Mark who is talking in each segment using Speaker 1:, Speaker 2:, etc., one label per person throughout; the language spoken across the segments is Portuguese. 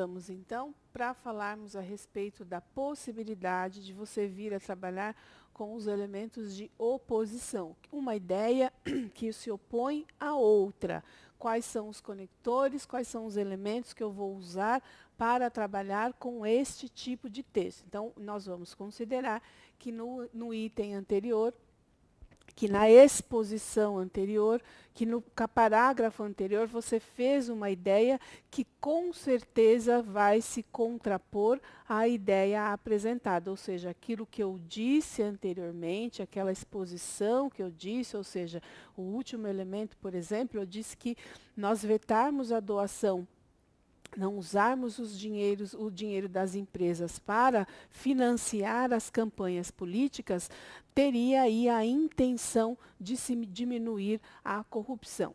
Speaker 1: voltamos então para falarmos a respeito da possibilidade de você vir a trabalhar com os elementos de oposição. Uma ideia que se opõe à outra. Quais são os conectores, quais são os elementos que eu vou usar para trabalhar com este tipo de texto. Então, nós vamos considerar que no item anterior, que na exposição anterior, que no parágrafo anterior você fez uma ideia que com certeza vai se contrapor à ideia apresentada, ou seja, aquilo que eu disse anteriormente, aquela exposição que eu disse, ou seja, o último elemento, por exemplo, eu disse que nós vetarmos a doação, não usarmos o dinheiro das empresas para financiar as campanhas políticas, teria aí a intenção de se diminuir a corrupção.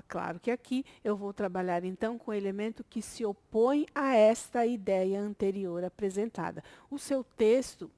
Speaker 1: Claro que aqui eu vou trabalhar então com o elemento que se opõe a esta ideia anterior apresentada. O seu texto,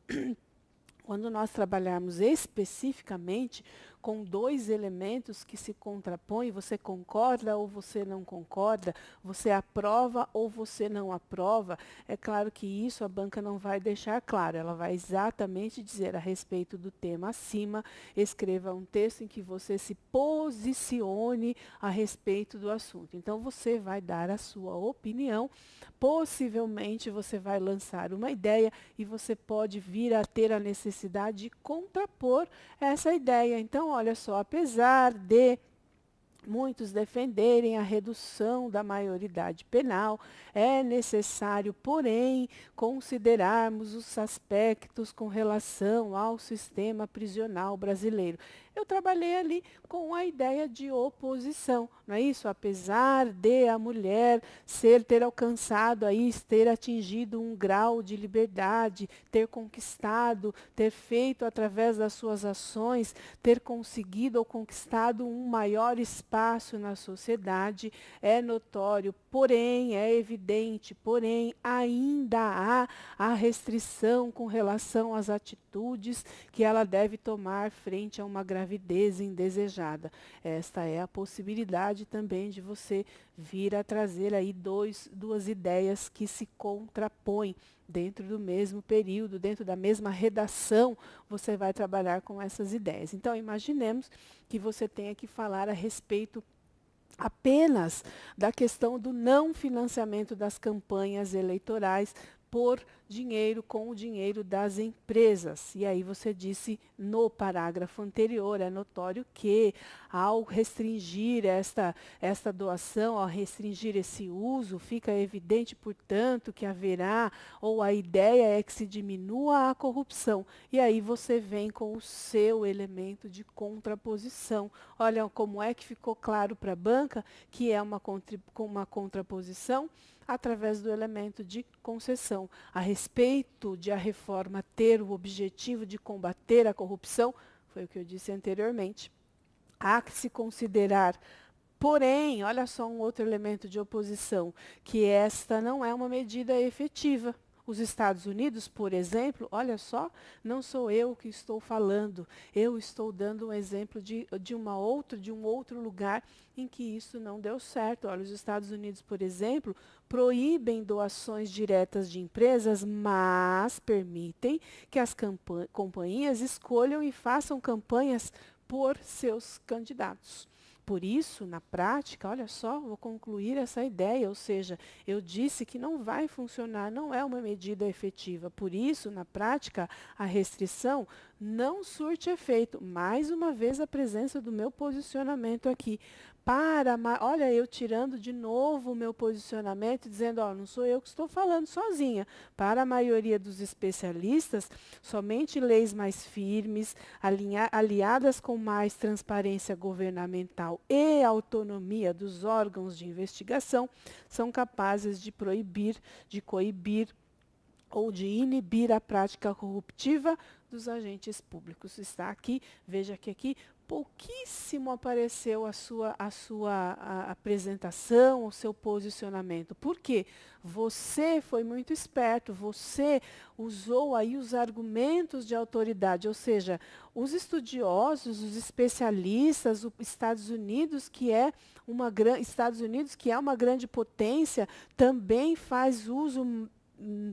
Speaker 1: quando nós trabalharmos especificamente com dois elementos que se contrapõem, você concorda ou você não concorda, você aprova ou você não aprova, é claro que isso a banca não vai deixar claro, ela vai exatamente dizer a respeito do tema acima, escreva um texto em que você se posicione a respeito do assunto. Então, você vai dar a sua opinião, possivelmente você vai lançar uma ideia e você pode vir a ter a necessidade de contrapor essa ideia. Então, olha só, apesar de muitos defenderem a redução da maioridade penal, é necessário, porém, considerarmos os aspectos com relação ao sistema prisional brasileiro. Eu trabalhei ali com a ideia de oposição, não é isso? Apesar de a mulher ter alcançado aí, ter atingido um grau de liberdade, ter conquistado, ter feito através das suas ações, ter conseguido ou conquistado um maior espaço na sociedade, é notório, porém, é evidente, porém, ainda há a restrição com relação às atitudes que ela deve tomar frente a uma gravidez indesejada. Esta é a possibilidade também de você vir a trazer aí duas ideias que se contrapõem dentro do mesmo período, dentro da mesma redação, você vai trabalhar com essas ideias. Então, imaginemos que você tenha que falar a respeito apenas da questão do não financiamento das campanhas eleitorais por dinheiro com o dinheiro das empresas. E aí você disse no parágrafo anterior, é notório que ao restringir esta doação, ao restringir esse uso, fica evidente, portanto, que haverá, ou a ideia é que se diminua a corrupção. E aí você vem com o seu elemento de contraposição. Olha como é que ficou claro para a banca que é uma contraposição através do elemento de concessão. A respeito de a reforma ter o objetivo de combater a corrupção, foi o que eu disse anteriormente, há que se considerar, porém, olha só um outro elemento de oposição, que esta não é uma medida efetiva. Os Estados Unidos, por exemplo, olha só, não sou eu que estou falando, eu estou dando um exemplo de um outro lugar em que isso não deu certo. Olha, os Estados Unidos, por exemplo, proíbem doações diretas de empresas, mas permitem que as companhias escolham e façam campanhas por seus candidatos. Por isso, na prática, olha só, vou concluir essa ideia, ou seja, eu disse que não vai funcionar, não é uma medida efetiva. Por isso, na prática, a restrição não surte efeito. Mais uma vez, a presença do meu posicionamento aqui. Olha, eu tirando de novo o meu posicionamento, dizendo, ó, não sou eu que estou falando sozinha. Para a maioria dos especialistas, somente leis mais firmes, aliadas com mais transparência governamental e autonomia dos órgãos de investigação, são capazes de proibir, de coibir ou de inibir a prática corruptiva dos agentes públicos. Está aqui, veja que aqui, pouquíssimo apareceu a apresentação, o seu posicionamento. Por quê? Você foi muito esperto, você usou aí os argumentos de autoridade, ou seja, os estudiosos, os especialistas, os Estados Unidos, que é uma grande potência, também faz uso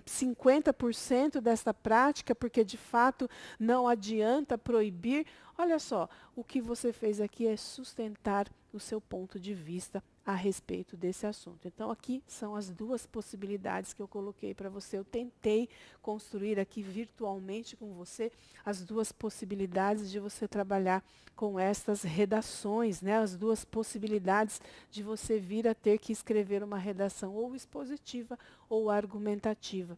Speaker 1: 50% dessa prática, porque de fato não adianta proibir. Olha só, o que você fez aqui é sustentar o seu ponto de vista a respeito desse assunto. Então, aqui são as duas possibilidades que eu coloquei para você. Eu tentei construir aqui virtualmente com você as duas possibilidades de você trabalhar com estas redações, né? As duas possibilidades de você vir a ter que escrever uma redação ou expositiva ou argumentativa.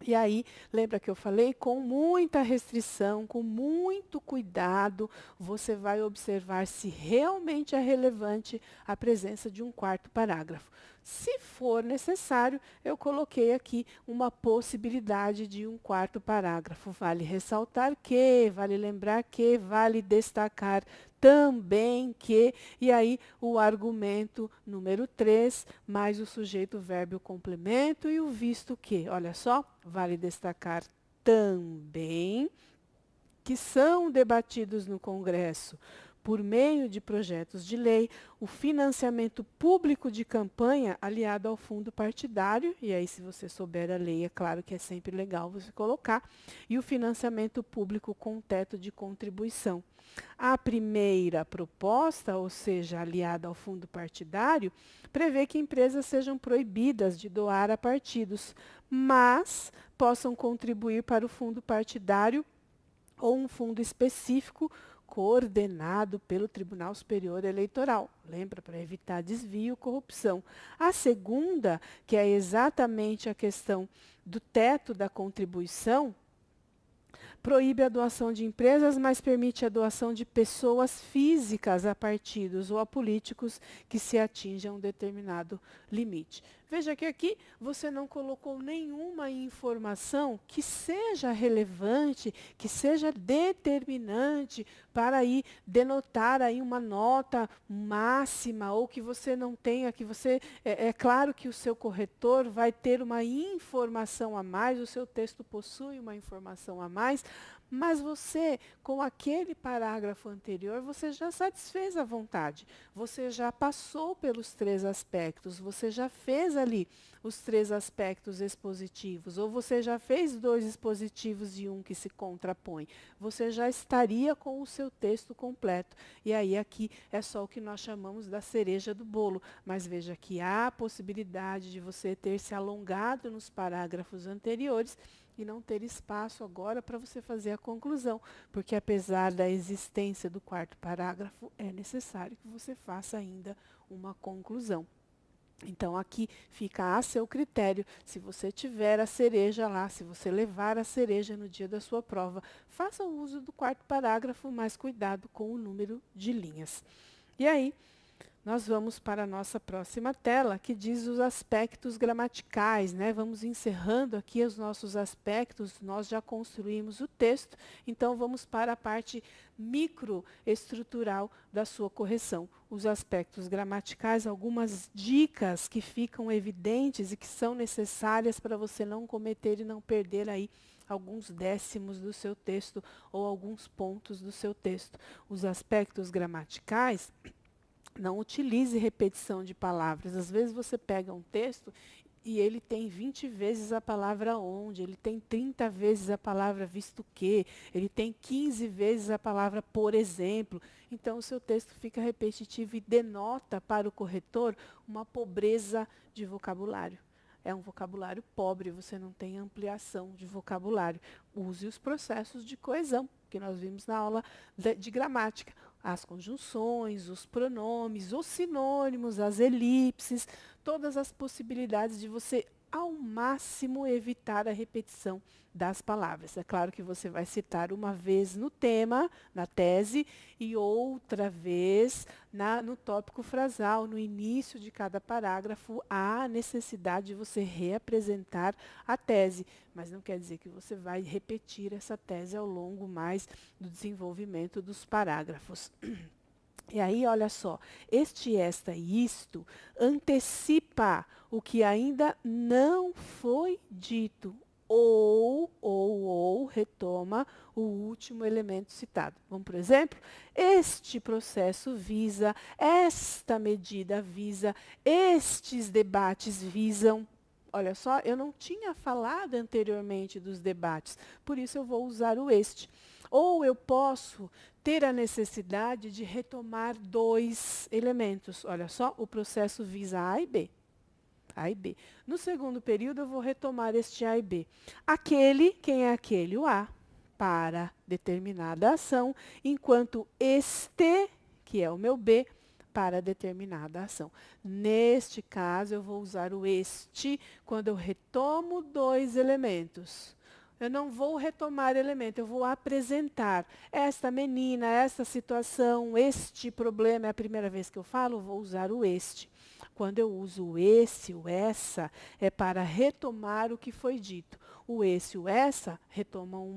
Speaker 1: E aí, lembra que eu falei? Com muita restrição, com muito cuidado, você vai observar se realmente é relevante a presença de um quarto parágrafo. Se for necessário, eu coloquei aqui uma possibilidade de um quarto parágrafo. Vale ressaltar que, vale lembrar que, vale destacar também que, e aí o argumento número 3, mais o sujeito, verbo e o complemento e o visto que. Olha só, vale destacar também que são debatidos no Congresso por meio de projetos de lei, o financiamento público de campanha aliado ao fundo partidário, e aí se você souber a lei, é claro que é sempre legal você colocar, e o financiamento público com teto de contribuição. A primeira proposta, ou seja, aliada ao fundo partidário, prevê que empresas sejam proibidas de doar a partidos, mas possam contribuir para o fundo partidário ou um fundo específico coordenado pelo Tribunal Superior Eleitoral. Lembra? Para evitar desvio e corrupção. A segunda, que é exatamente a questão do teto da contribuição, proíbe a doação de empresas, mas permite a doação de pessoas físicas a partidos ou a políticos que se atinjam um determinado limite. Veja que aqui você não colocou nenhuma informação que seja relevante, que seja determinante para aí denotar aí uma nota máxima ou que você não tenha, que você é claro que o seu corretor vai ter uma informação a mais, o seu texto possui uma informação a mais, mas você, com aquele parágrafo anterior, você já satisfez a vontade. Você já passou pelos 3 aspectos, você já fez ali os 3 aspectos expositivos, ou você já fez 2 expositivos e um que se contrapõe. Você já estaria com o seu texto completo. E aí aqui é só o que nós chamamos da cereja do bolo. Mas veja que há a possibilidade de você ter se alongado nos parágrafos anteriores e não ter espaço agora para você fazer a conclusão, porque apesar da existência do 4º parágrafo, é necessário que você faça ainda uma conclusão. Então, aqui fica a seu critério, se você tiver a cereja lá, se você levar a cereja no dia da sua prova, faça o uso do 4º parágrafo, mas cuidado com o número de linhas. E aí, nós vamos para a nossa próxima tela, que diz os aspectos gramaticais, né? Vamos encerrando aqui os nossos aspectos, nós já construímos o texto, então vamos para a parte microestrutural da sua correção. Os aspectos gramaticais, algumas dicas que ficam evidentes e que são necessárias para você não cometer e não perder aí alguns décimos do seu texto ou alguns pontos do seu texto. Os aspectos gramaticais, não utilize repetição de palavras. Às vezes você pega um texto e ele tem 20 vezes a palavra onde, ele tem 30 vezes a palavra visto que, ele tem 15 vezes a palavra por exemplo. Então, o seu texto fica repetitivo e denota para o corretor uma pobreza de vocabulário. É um vocabulário pobre, você não tem ampliação de vocabulário. Use os processos de coesão, que nós vimos na aula de gramática. As conjunções, os pronomes, os sinônimos, as elipses, todas as possibilidades de você ao máximo evitar a repetição das palavras. É claro que você vai citar uma vez no tema, na tese, e outra vez no tópico frasal. No início de cada parágrafo, há necessidade de você reapresentar a tese, mas não quer dizer que você vai repetir essa tese ao longo mais do desenvolvimento dos parágrafos. E aí, olha só, este, esta e isto antecipa o que ainda não foi dito, ou retoma o último elemento citado. Vamos, por exemplo, este processo visa, esta medida visa, estes debates visam. Olha só, eu não tinha falado anteriormente dos debates, por isso eu vou usar o este. Ou eu posso ter a necessidade de retomar dois elementos. Olha só, o processo visa A e B. A e B. No segundo período, eu vou retomar este A e B. Aquele, quem é aquele? O A, para determinada ação, enquanto este, que é o meu B, para determinada ação. Neste caso, eu vou usar o este quando eu retomo dois elementos. Eu não vou retomar elemento, eu vou apresentar esta menina, esta situação, este problema. É a primeira vez que eu falo, vou usar o este. Quando eu uso o esse, o essa, é para retomar o que foi dito. O esse, o essa, retomam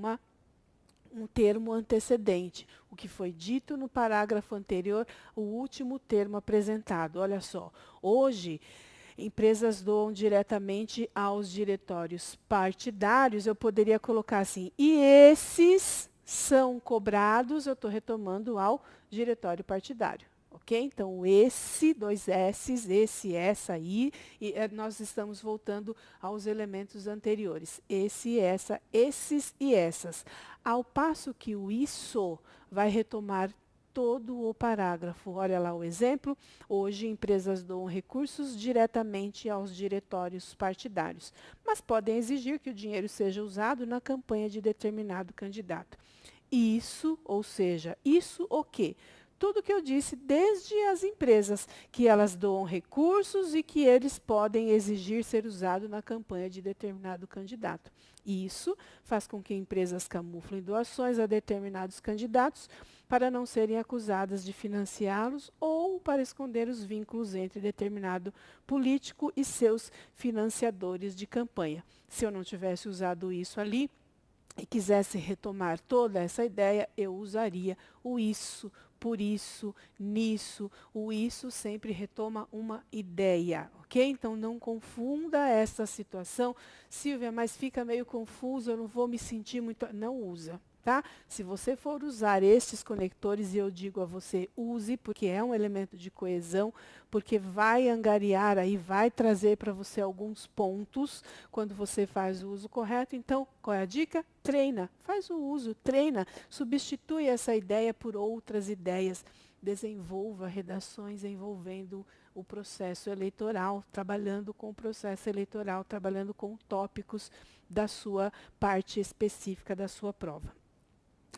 Speaker 1: um termo antecedente. O que foi dito no parágrafo anterior, o último termo apresentado. Olha só, hoje, empresas doam diretamente aos diretórios partidários, eu poderia colocar assim, e esses são cobrados, eu estou retomando ao diretório partidário. Ok? Então, esse, dois S's, esse, essa, e nós estamos voltando aos elementos anteriores. Esse, essa, esses e essas. Ao passo que o isso vai retomar todo o parágrafo. Olha lá o exemplo. Hoje, empresas doam recursos diretamente aos diretórios partidários, mas podem exigir que o dinheiro seja usado na campanha de determinado candidato. Isso, ou seja, isso o quê? Tudo que eu disse, desde as empresas, que elas doam recursos e que eles podem exigir ser usado na campanha de determinado candidato. Isso faz com que empresas camuflem doações a determinados candidatos para não serem acusadas de financiá-los ou para esconder os vínculos entre determinado político e seus financiadores de campanha. Se eu não tivesse usado isso ali e quisesse retomar toda essa ideia, eu usaria o isso, por isso, nisso. O isso sempre retoma uma ideia, ok? Então, não confunda essa situação. Silvia, mas fica meio confuso, eu não vou me sentir muito... Não usa, tá? Se você for usar estes conectores, e eu digo a você, use, porque é um elemento de coesão, porque vai angariar aí, vai trazer para você alguns pontos quando você faz o uso correto. Então, qual é a dica? Treina, faz o uso, treina, substitui essa ideia por outras ideias, desenvolva redações envolvendo o processo eleitoral, trabalhando com o processo eleitoral, trabalhando com tópicos da sua parte específica da sua prova.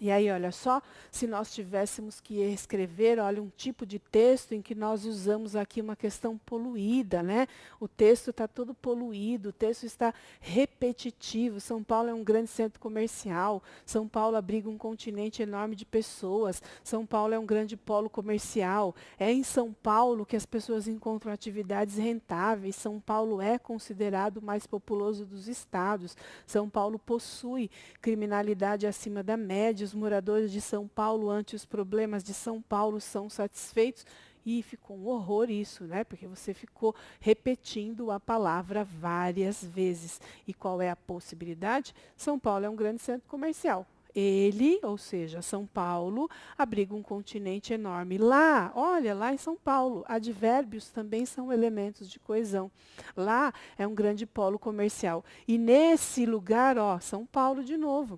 Speaker 1: E aí, olha só, se nós tivéssemos que escrever, olha, um tipo de texto em que nós usamos aqui uma questão poluída, né? O texto está todo poluído, o texto está repetitivo. São Paulo é um grande centro comercial, São Paulo abriga um continente enorme de pessoas, São Paulo é um grande polo comercial, é em São Paulo que as pessoas encontram atividades rentáveis, São Paulo é considerado o mais populoso dos estados, São Paulo possui criminalidade acima da média, os moradores de São Paulo, ante os problemas de São Paulo, são satisfeitos. E ficou um horror isso, né? Porque você ficou repetindo a palavra várias vezes. E qual é a possibilidade? São Paulo é um grande centro comercial. Ele, ou seja, São Paulo, abriga um continente enorme. Lá, olha, lá em São Paulo, advérbios também são elementos de coesão. Lá é um grande polo comercial. E nesse lugar, ó, São Paulo de novo.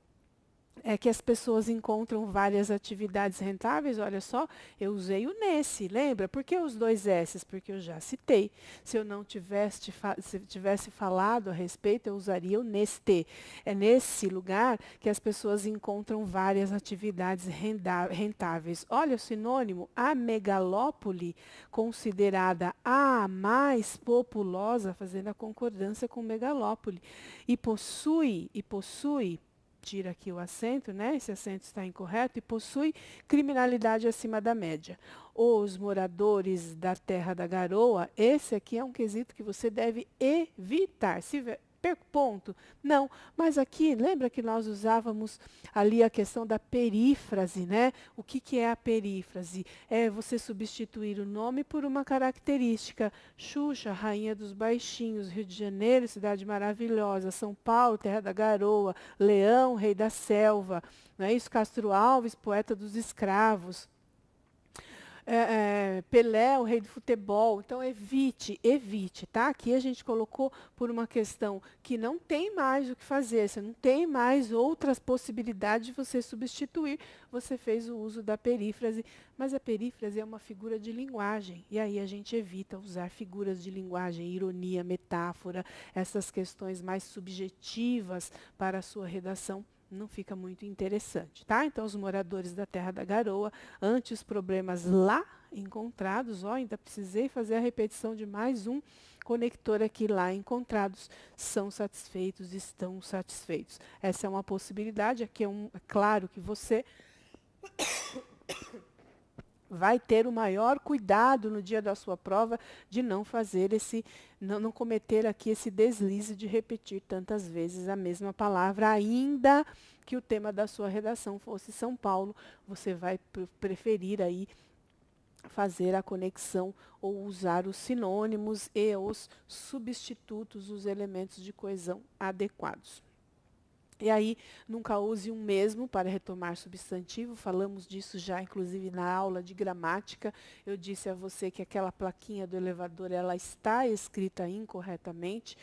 Speaker 1: é que as pessoas encontram várias atividades rentáveis. Olha só, eu usei o nesse, lembra? Por que os dois S's? Porque eu já citei. Se eu não tivesse falado a respeito, eu usaria o neste. É nesse lugar que as pessoas encontram várias atividades rentáveis. Olha o sinônimo, a megalópole, considerada a mais populosa, fazendo a concordância com megalópole, e possui, tira aqui o acento, né? Esse acento está incorreto, e possui criminalidade acima da média. Os moradores da Terra da Garoa, esse aqui é um quesito que você deve evitar. Se perco ponto? Não, mas aqui, lembra que nós usávamos ali a questão da perífrase, né? O que é a perífrase? É você substituir o nome por uma característica. Xuxa, Rainha dos Baixinhos, Rio de Janeiro, Cidade Maravilhosa, São Paulo, Terra da Garoa, Leão, Rei da Selva, não é isso? Castro Alves, poeta dos escravos. Pelé, o rei do futebol. Então, evite, tá? Aqui a gente colocou por uma questão que não tem mais o que fazer, você não tem mais outras possibilidades de você substituir, você fez o uso da perífrase, mas a perífrase é uma figura de linguagem, e aí a gente evita usar figuras de linguagem, ironia, metáfora, essas questões mais subjetivas para a sua redação. Não fica muito interessante, tá? Então, os moradores da Terra da Garoa, ante os problemas lá encontrados, ó, ainda precisei fazer a repetição de mais um conector aqui lá encontrados, são satisfeitos, estão satisfeitos. Essa é uma possibilidade, aqui é claro que você vai ter o maior cuidado no dia da sua prova de não fazer não cometer aqui esse deslize de repetir tantas vezes a mesma palavra, ainda que o tema da sua redação fosse São Paulo, você vai preferir aí fazer a conexão ou usar os sinônimos e os substitutos, os elementos de coesão adequados. E aí, nunca use um mesmo para retomar substantivo. Falamos disso já, inclusive, na aula de gramática. Eu disse a você que aquela plaquinha do elevador, ela está escrita incorretamente.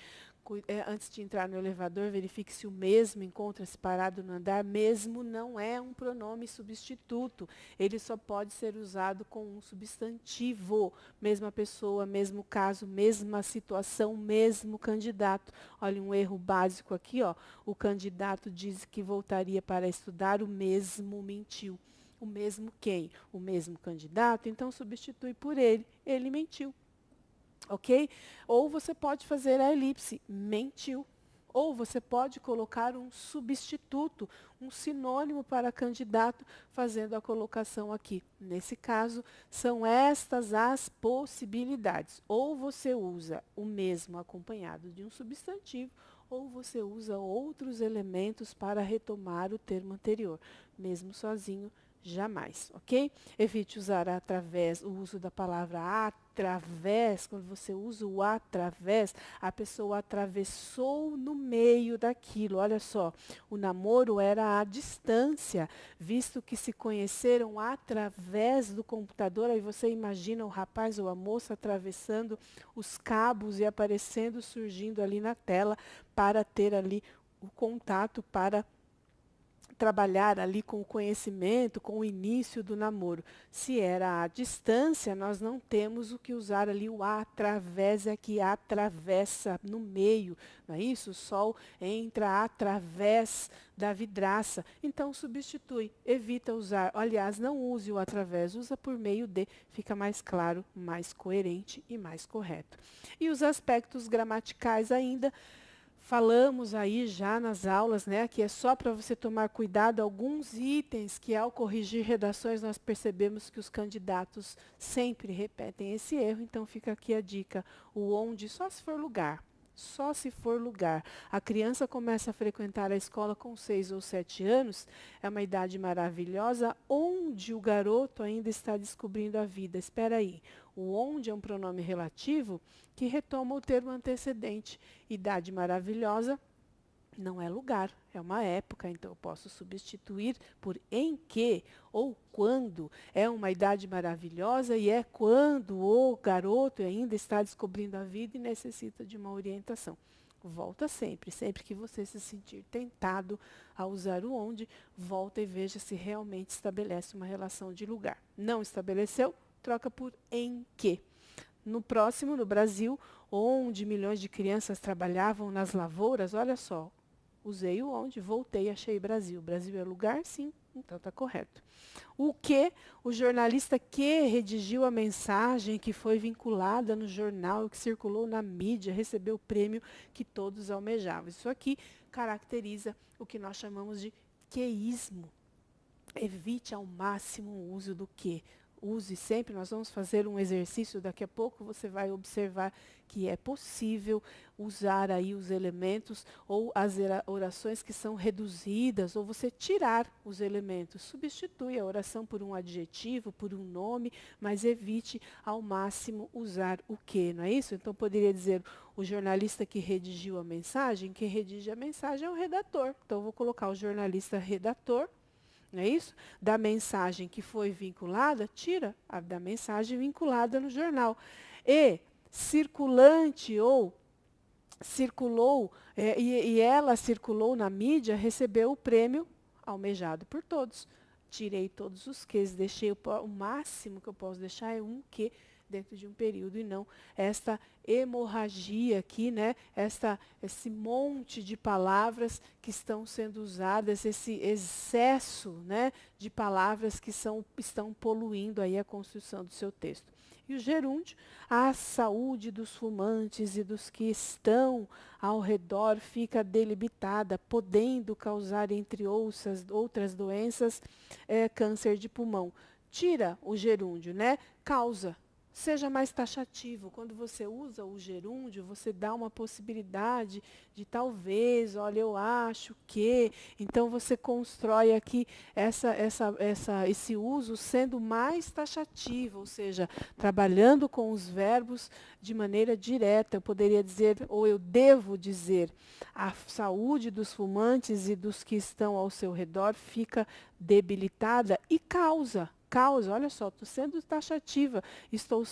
Speaker 1: Antes de entrar no elevador, verifique se o mesmo encontra-se parado no andar. Mesmo não é um pronome substituto. Ele só pode ser usado com um substantivo. Mesma pessoa, mesmo caso, mesma situação, mesmo candidato. Olha, um erro básico aqui, ó. O candidato diz que voltaria para estudar, o mesmo mentiu. O mesmo quem? O mesmo candidato, então substitui por ele. Ele mentiu. Ok? Ou você pode fazer a elipse, mentiu. Ou você pode colocar um substituto, um sinônimo para candidato, fazendo a colocação aqui. Nesse caso, são estas as possibilidades. Ou você usa o mesmo acompanhado de um substantivo, ou você usa outros elementos para retomar o termo anterior. Mesmo sozinho, jamais, ok? Evite usar através, o uso da palavra através. Quando você usa o através, a pessoa atravessou no meio daquilo. Olha só, o namoro era à distância, visto que se conheceram através do computador. Aí você imagina o rapaz ou a moça atravessando os cabos e aparecendo, surgindo ali na tela para ter ali o contato, para trabalhar ali com o conhecimento, com o início do namoro. Se era à distância, nós não temos o que usar ali o através, é que atravessa no meio, não é isso? O sol entra através da vidraça. Então, substitui, evita usar. Aliás, não use o através, usa por meio de, fica mais claro, mais coerente e mais correto. E os aspectos gramaticais ainda, falamos aí já nas aulas, né, que é só para você tomar cuidado, alguns itens que ao corrigir redações nós percebemos que os candidatos sempre repetem esse erro, então fica aqui a dica, o onde só se for lugar. Só se for lugar. A criança começa a frequentar a escola com 6 ou 7 anos, é uma idade maravilhosa, onde o garoto ainda está descobrindo a vida. Espera aí, o onde é um pronome relativo que retoma o termo antecedente. Idade maravilhosa não é lugar, é uma época, então eu posso substituir por em que ou quando. É uma idade maravilhosa e é quando o garoto ainda está descobrindo a vida e necessita de uma orientação. Volta sempre. Sempre que você se sentir tentado a usar o onde, volta e veja se realmente estabelece uma relação de lugar. Não estabeleceu? Troca por em que. No próximo, no Brasil, onde milhões de crianças trabalhavam nas lavouras, olha só, usei o onde, voltei, achei Brasil. Brasil é lugar? Sim, então está correto. O que? O jornalista que redigiu a mensagem que foi vinculada no jornal, que circulou na mídia, recebeu o prêmio que todos almejavam. Isso aqui caracteriza o que nós chamamos de queísmo. Evite ao máximo o uso do que. Use sempre, nós vamos fazer um exercício, daqui a pouco você vai observar que é possível usar aí os elementos ou as orações que são reduzidas, ou você tirar os elementos. Substitui a oração por um adjetivo, por um nome, mas evite ao máximo usar o que, não é isso? Então poderia dizer o jornalista que redigiu a mensagem, quem redige a mensagem é o redator. Então eu vou colocar o jornalista redator. Não é isso? Da mensagem que foi vinculada, tira a da mensagem vinculada no jornal. E circulante ou circulou, e ela circulou na mídia, recebeu o prêmio almejado por todos. Tirei todos os quês, deixei o máximo que eu posso deixar é um que dentro de um período e não esta hemorragia aqui, né? Esse monte de palavras que estão sendo usadas, esse excesso, né, de palavras que estão poluindo aí a construção do seu texto. E o gerúndio, a saúde dos fumantes e dos que estão ao redor fica delimitada, podendo causar, entre outras doenças, câncer de pulmão. Tira o gerúndio, né? Causa. Seja mais taxativo. Quando você usa o gerúndio, você dá uma possibilidade de talvez, olha, eu acho que. Então, você constrói aqui esse uso sendo mais taxativo, ou seja, trabalhando com os verbos de maneira direta. Eu poderia dizer, ou eu devo dizer, a saúde dos fumantes e dos que estão ao seu redor fica debilitada e causa, olha só, estou sendo taxativa, estou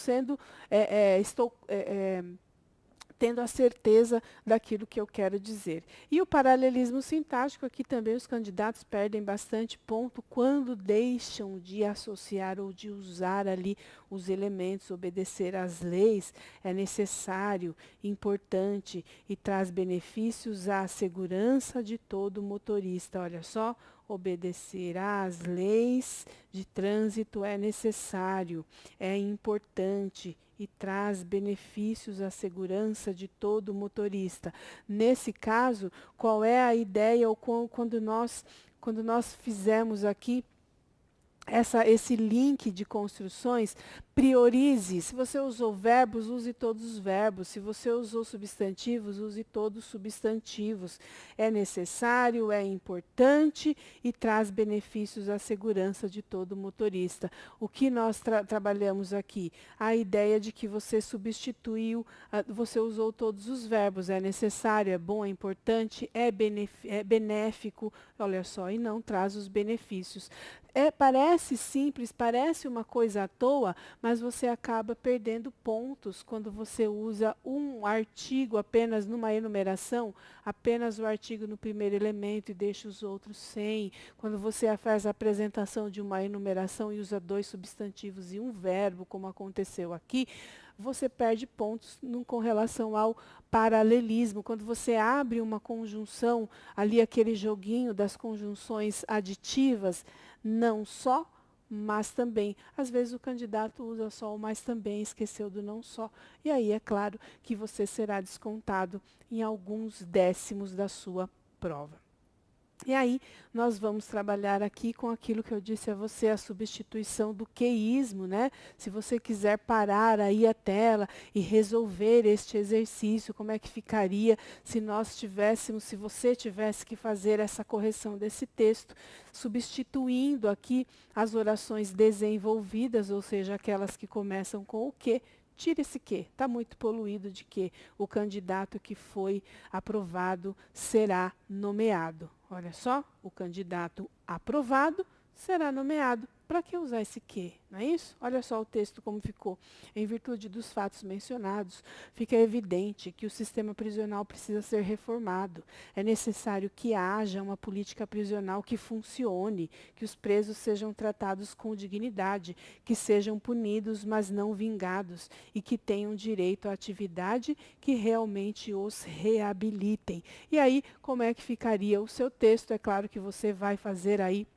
Speaker 1: tendo a certeza daquilo que eu quero dizer. E o paralelismo sintático, aqui também os candidatos perdem bastante ponto quando deixam de associar ou de usar ali os elementos, obedecer às leis, é necessário, importante e traz benefícios à segurança de todo motorista. Olha só, obedecer às leis de trânsito é necessário, é importante e traz benefícios à segurança de todo motorista. Nesse caso, qual é a ideia ou quando nós fizemos aqui esse link de construções, priorize. Se você usou verbos, use todos os verbos. Se você usou substantivos, use todos os substantivos. É necessário, é importante e traz benefícios à segurança de todo motorista. O que nós trabalhamos aqui? A ideia de que você substituiu, você usou todos os verbos. É necessário, é bom, é importante, é benéfico, olha só, e não traz os benefícios. Parece simples, parece uma coisa à toa, mas você acaba perdendo pontos quando você usa um artigo apenas numa enumeração, apenas o artigo no primeiro elemento e deixa os outros sem. Quando você faz a apresentação de uma enumeração e usa 2 substantivos e um verbo, como aconteceu aqui, você perde pontos com relação ao paralelismo. Quando você abre uma conjunção, ali aquele joguinho das conjunções aditivas, não só, mas também. Às vezes o candidato usa só o mas também, esqueceu do não só. E aí é claro que você será descontado em alguns décimos da sua prova. E aí, nós vamos trabalhar aqui com aquilo que eu disse a você, a substituição do queísmo, né? Se você quiser parar aí a tela e resolver este exercício, como é que ficaria se se você tivesse que fazer essa correção desse texto, substituindo aqui as orações desenvolvidas, ou seja, aquelas que começam com o que. Tira esse que, está muito poluído de que o candidato que foi aprovado será nomeado. Olha só, o candidato aprovado será nomeado. Para que usar esse que? Não é isso? Olha só o texto como ficou. Em virtude dos fatos mencionados, fica evidente que o sistema prisional precisa ser reformado. É necessário que haja uma política prisional que funcione, que os presos sejam tratados com dignidade, que sejam punidos, mas não vingados, e que tenham direito à atividade que realmente os reabilitem. E aí, como é que ficaria o seu texto? É claro que você vai fazer aí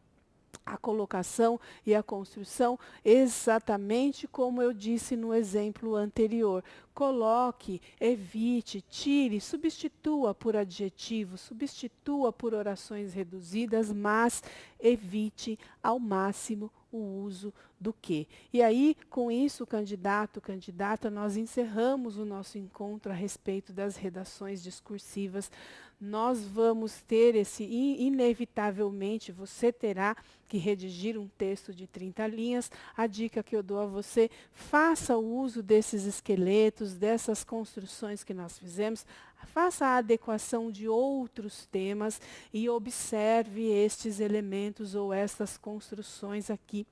Speaker 1: a colocação e a construção exatamente como eu disse no exemplo anterior. Coloque, evite, tire, substitua por adjetivos, substitua por orações reduzidas, mas evite ao máximo o uso do que. E aí, com isso, candidato, candidata, nós encerramos o nosso encontro a respeito das redações discursivas. Nós vamos ter inevitavelmente, você terá que redigir um texto de 30 linhas. A dica que eu dou a você, faça o uso desses esqueletos, dessas construções que nós fizemos, faça a adequação de outros temas e observe estes elementos ou estas construções aqui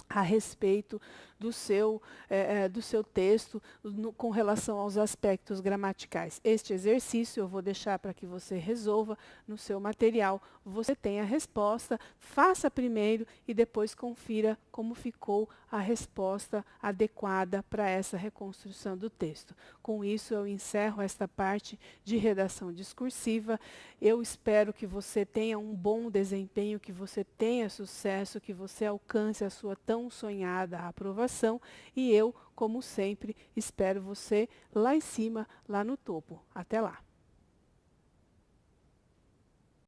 Speaker 1: a respeito do seu texto com relação aos aspectos gramaticais. Este exercício eu vou deixar para que você resolva no seu material. Você tem a resposta, faça primeiro e depois confira como ficou a resposta adequada para essa reconstrução do texto. Com isso eu encerro esta parte de redação discursiva. Eu espero que você tenha um bom desempenho, que você tenha sucesso, que você alcance a sua tão sonhada aprovação. E eu, como sempre, espero você lá em cima, lá no topo. Até lá!